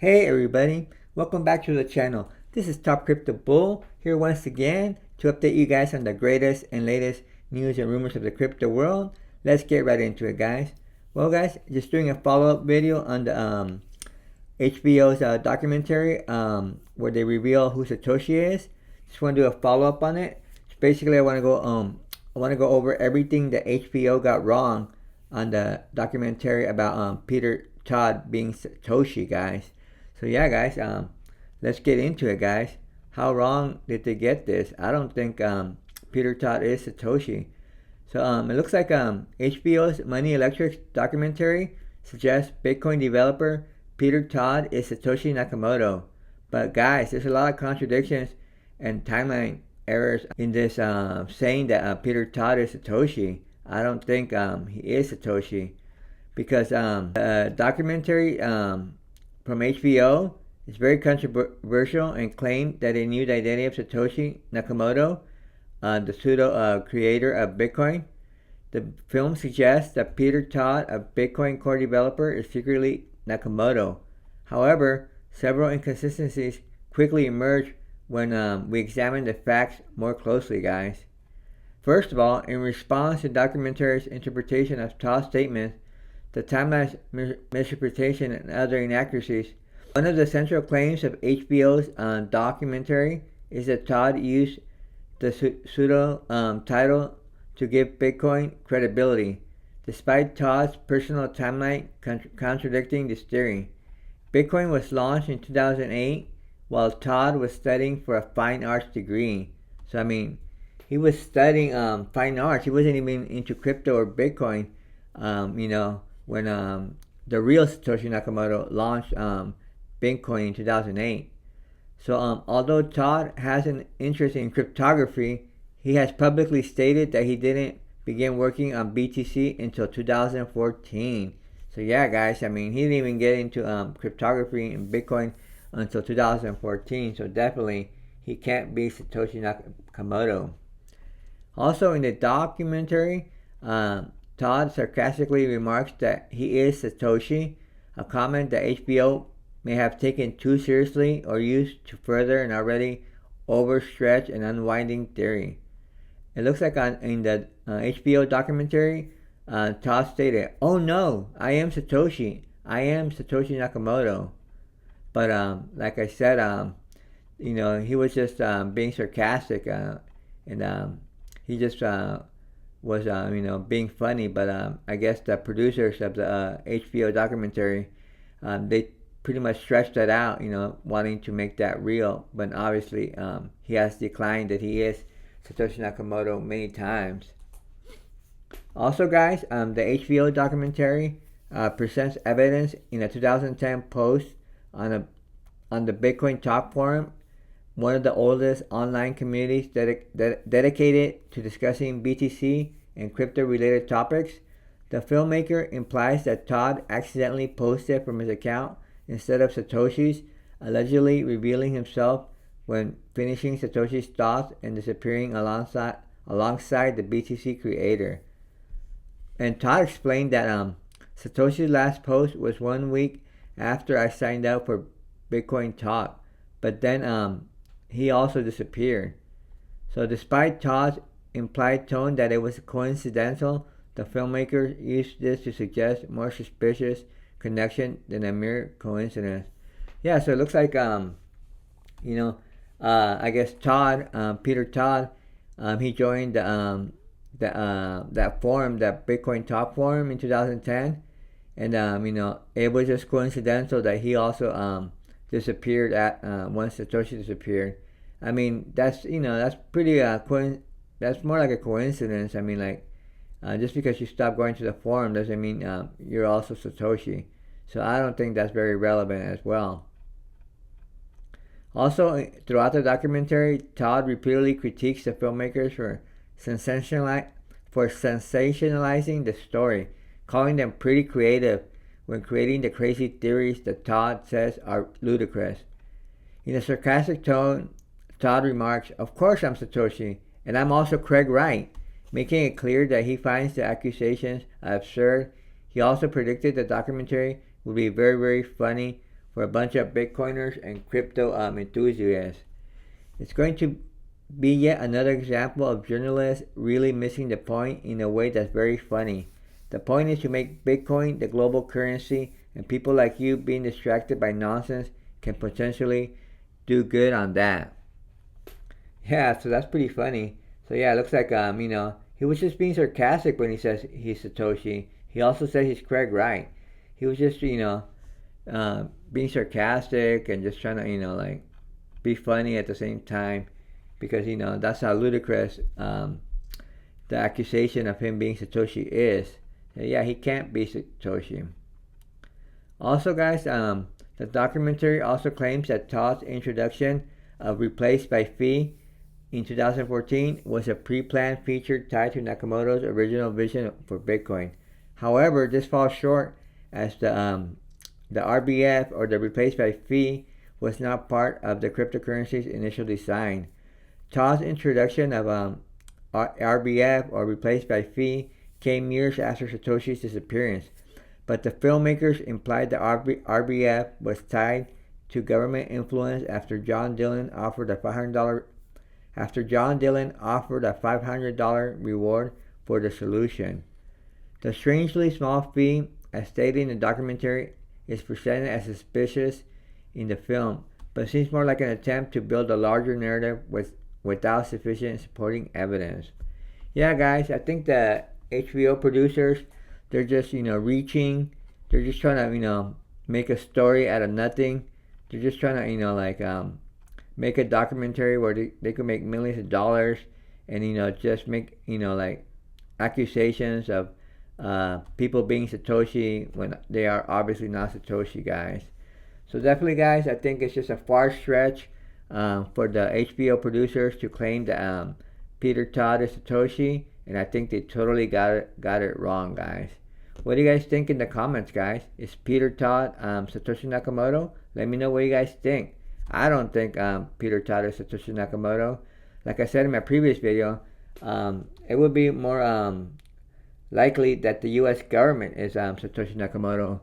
Hey everybody, welcome back to the channel. This is Top Crypto Bull here once again to update you guys on the greatest and latest news and rumors of the crypto world. Let's get right into it, guys. Well, guys, just doing a follow-up video on the HBO's documentary where they reveal who Satoshi is. Just want to do a follow-up on it. So basically, I want to go over everything that HBO got wrong on the documentary about Peter Todd being Satoshi, guys. So yeah, guys, let's get into it, guys. How wrong did they get this? I don't think Peter Todd is Satoshi. So it looks like HBO's Money Electric documentary suggests Bitcoin developer Peter Todd is Satoshi Nakamoto. But guys, there's a lot of contradictions and timeline errors in this saying that Peter Todd is Satoshi. I don't think he is Satoshi because the documentary from HBO is very controversial and claimed that it knew the identity of Satoshi Nakamoto, the pseudo creator of Bitcoin. The film suggests that Peter Todd, a Bitcoin core developer, is secretly Nakamoto. However, several inconsistencies quickly emerge when we examine the facts more closely, guys. First of all, in response to the documentary's interpretation of Todd's statements, the timeline misinterpretation and other inaccuracies, one of the central claims of HBO's documentary is that Todd used the pseudo title to give Bitcoin credibility, despite Todd's personal timeline contradicting this theory. Bitcoin was launched in 2008 while Todd was studying for a fine arts degree. So I mean, he was studying fine arts. He wasn't even into crypto or Bitcoin, when the real Satoshi Nakamoto launched Bitcoin in 2008. So although Todd has an interest in cryptography, he has publicly stated that he didn't begin working on BTC until 2014. So yeah, guys, I mean, he didn't even get into cryptography and Bitcoin until 2014. So definitely, he can't be Satoshi Nakamoto. Also, in the documentary, Todd sarcastically remarks that he is Satoshi, a comment that HBO may have taken too seriously or used to further an already overstretched and unwinding theory. It looks like in the HBO documentary, Todd stated, "Oh no, I am Satoshi. I am Satoshi Nakamoto." But like I said, he was just being sarcastic and he just was being funny. But I guess the producers of the HBO documentary, they pretty much stretched that out, wanting to make that real. But obviously, he has declined that he is Satoshi Nakamoto many times. Also, guys, the HBO documentary presents evidence in a 2010 post on the Bitcoin Talk forum, one of the oldest online communities dedicated to discussing BTC and crypto-related topics. The filmmaker implies that Todd accidentally posted from his account instead of Satoshi's, allegedly revealing himself when finishing Satoshi's thoughts and disappearing alongside the BTC creator. And Todd explained that Satoshi's last post was 1 week after I signed up for Bitcoin Talk, but then he also disappeared. So despite Todd's implied tone that it was coincidental, the filmmaker used this to suggest more suspicious connection than a mere coincidence. Yeah, so it looks like I guess Todd, Peter Todd, he joined that forum, that Bitcoin Talk forum in 2010, and it was just coincidental that he also disappeared at once Satoshi disappeared. I mean, that's pretty that's more like a coincidence. I mean, like just because you stop going to the forum doesn't mean you're also Satoshi. So I don't think that's very relevant as well. Also, throughout the documentary, Todd repeatedly critiques the filmmakers for sensationalizing the story, calling them pretty creative when creating the crazy theories that Todd says are ludicrous. In a sarcastic tone, Todd remarks, "Of course I'm Satoshi, and I'm also Craig Wright," making it clear that he finds the accusations absurd. He also predicted the documentary would be very, very funny for a bunch of Bitcoiners and crypto enthusiasts. It's going to be yet another example of journalists really missing the point in a way that's very funny. The point is to make Bitcoin the global currency, and people like you being distracted by nonsense can potentially do good on that. Yeah, so that's pretty funny. So yeah, it looks like he was just being sarcastic when he says he's Satoshi. He also said he's Craig Wright. He was just being sarcastic and just trying to like be funny at the same time, because that's how ludicrous the accusation of him being Satoshi is. Yeah, he can't be Satoshi. Also, guys, the documentary also claims that Todd's introduction of Replaced by Fee in 2014 was a pre-planned feature tied to Nakamoto's original vision for Bitcoin. However, this falls short, as the RBF, or the Replaced by Fee, was not part of the cryptocurrency's initial design. Todd's introduction of RBF, or Replaced by Fee, came years after Satoshi's disappearance, but the filmmakers implied the RBF was tied to government influence after John Dillon offered a $500 reward for the solution. The strangely small fee, as stated in the documentary, is presented as suspicious in the film, but seems more like an attempt to build a larger narrative without sufficient supporting evidence. Yeah, guys, I think the HBO producers, they're just reaching. They're just trying to make a story out of nothing. They're just trying to make a documentary where they could make millions of dollars, and just make like accusations of people being Satoshi when they are obviously not Satoshi, guys. So definitely, guys, I think it's just a far stretch for the HBO producers to claim that Peter Todd is Satoshi, and I think they totally got it wrong, guys. What do you guys think in the comments, guys? Is Peter Todd Satoshi Nakamoto? Let me know what you guys think. I don't think Peter Todd is Satoshi Nakamoto. Like I said in my previous video, it would be more likely that the U.S. government is Satoshi Nakamoto.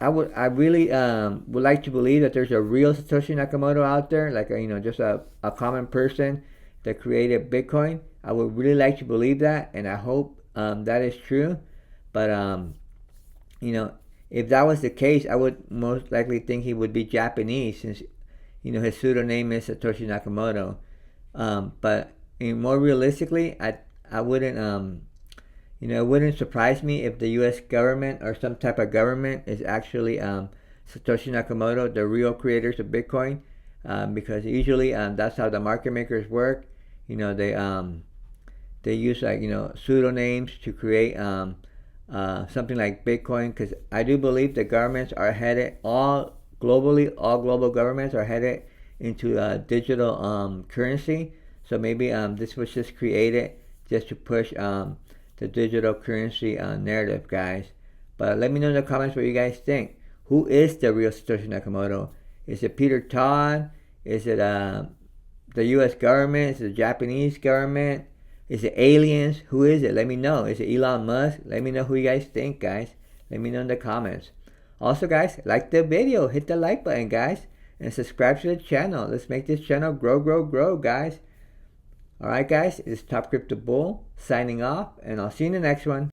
I really would like to believe that there's a real Satoshi Nakamoto out there, like just a common person that created Bitcoin. I would really like to believe that, and I hope that is true. But if that was the case, I would most likely think he would be Japanese, since his pseudonym is Satoshi Nakamoto. But more realistically, I wouldn't it wouldn't surprise me if the U.S. government or some type of government is actually Satoshi Nakamoto, the real creators of Bitcoin, because usually that's how the market makers work. They use pseudonyms to create something like Bitcoin, because I do believe the governments are headed all global governments are headed into digital currency. So maybe this was just created just to push the digital currency narrative, guys. But let me know in the comments what you guys think. Who is the real Satoshi Nakamoto? Is it Peter Todd? Is it the U.S. government? Is it the Japanese government? Is it aliens? Who is it? Let me know. Is it Elon Musk? Let me know who you guys think, guys. Let me know in the comments. Also, guys, like the video. Hit the like button, guys. And subscribe to the channel. Let's make this channel grow, guys. Alright, guys. It's Top Crypto Bull signing off. And I'll see you in the next one.